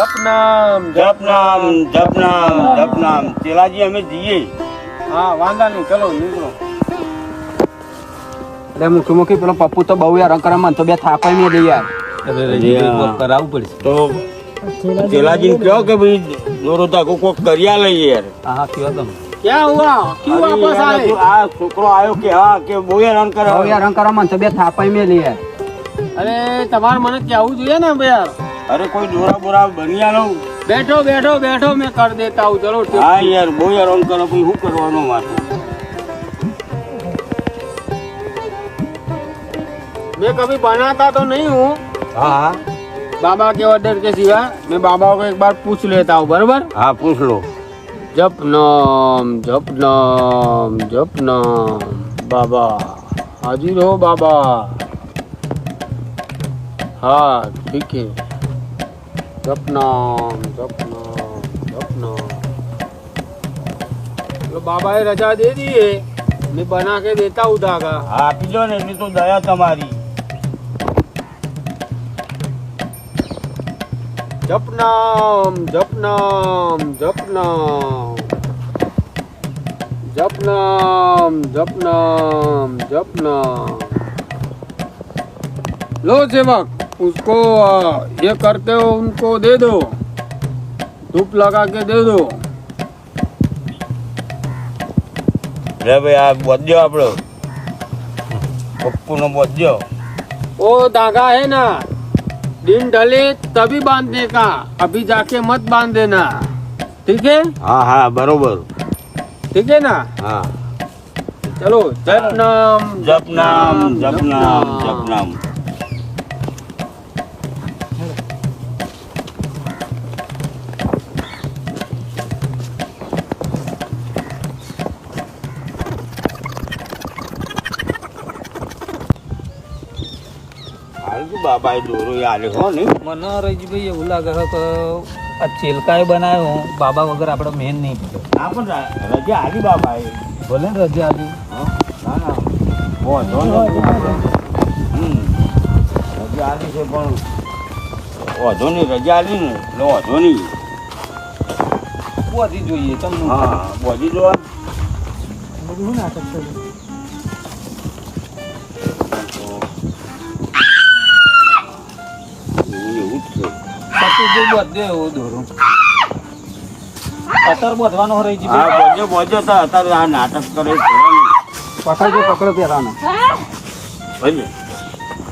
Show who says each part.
Speaker 1: જપનામ
Speaker 2: જપનામ જપનામ જપનામ ચેલાજી અમે જઈએ.
Speaker 1: હા વાંધા નહીં, ચલો નીકળો.
Speaker 3: એટલે મુખી પેલો પપ્પુ તો બહુ યાર અંકરામાં તો બે થાપાઈ મેં દે યાર.
Speaker 1: કરાવવું પડશે.
Speaker 2: તો ચેલાજીને કહો કે ભાઈ દોરો તાકો કોક કર્યા લઈએ યાર.
Speaker 3: હા કયો તમે
Speaker 1: ક્યાં હુઆ ક્યું વાપસ આए?
Speaker 2: આ છોકરો આવ્યો કે હા કે બહુ હેરાન કરે.
Speaker 3: બહુ યાર અંકરામાં તો બે થાપાઈ મેં દે યાર.
Speaker 1: અરે તમારે મને કહેવું જોઈએ ને યાર.
Speaker 2: અરે કોઈ દોરા બોરા બની આલો.
Speaker 1: બેઠો બેઠો બેઠો મેં कर देता हूँ. चलो ठीक.
Speaker 2: હા યાર બહુ હેરાન કરે ભાઈ શું કરવાનું મારે.
Speaker 1: मैं कभी बनाता तो नहीं हूँ
Speaker 2: હા
Speaker 1: बाबा के ऑर्डर के सिवा. मैं बाबा को एक बार पूछ लेता हूँ. बराबर.
Speaker 2: હા પૂછ લો.
Speaker 1: जपनाम जपनाम जपनाम. बाबा हाजिर हो बाबा. हाँ ठीक है. जपनाम जपनाम जपनाम. तो बाबा ने रजा दे दी है. मैं बना के देता हूँ धागा.
Speaker 2: હા આપી દો ને એટલી તો દયા તમારી.
Speaker 1: जपनाम जपनाम जपनाम जपनाम जपनाम जपनाम. लो सेवक उसको ये करते हो उनको दे दो. धूप लगा के दे दो.
Speaker 2: લે ભાઈ આ બોધ્યો આપણો પપ્પુનો બોધ્યો.
Speaker 1: वो धागा है ना, दिन ढले तभी बांधने का. अभी जाके मत बांध देना. ठीक है.
Speaker 2: હા હા બરોબર.
Speaker 1: ठीक है ना.
Speaker 2: હા
Speaker 1: चलो जपनाम
Speaker 2: જપનામ જપનામ જપનામ. બાબા દોરો યાર હો ને.
Speaker 3: મને રજીભાઈ એવું લાગે છે કે આ ચેલકાએ બનાવ્યો બાબા વગર આપણે મેન નહીં પડે.
Speaker 2: ના પણ રજા આલી બાબા એ.
Speaker 3: ભલે ને રજા આપી.
Speaker 2: ના ના વાંધો નહીં. રજા આલી છે પણ વાંધો નહીં. રજા આલી ને એટલે વાંધો નહીં.
Speaker 3: બોધી જોઈએ તમને.
Speaker 2: હા બોધી જોવા.
Speaker 3: બધું નાટક છે.
Speaker 2: એવું જ છે.
Speaker 3: પછી જો બધે એવું દોરું અત્યારે બોધવાનો રહી છે.
Speaker 2: હા બોજો બોજો તો અત્યારે આ નાટક કરે છે.
Speaker 3: પકડજો પકડો પહેરાનો.
Speaker 2: ભલે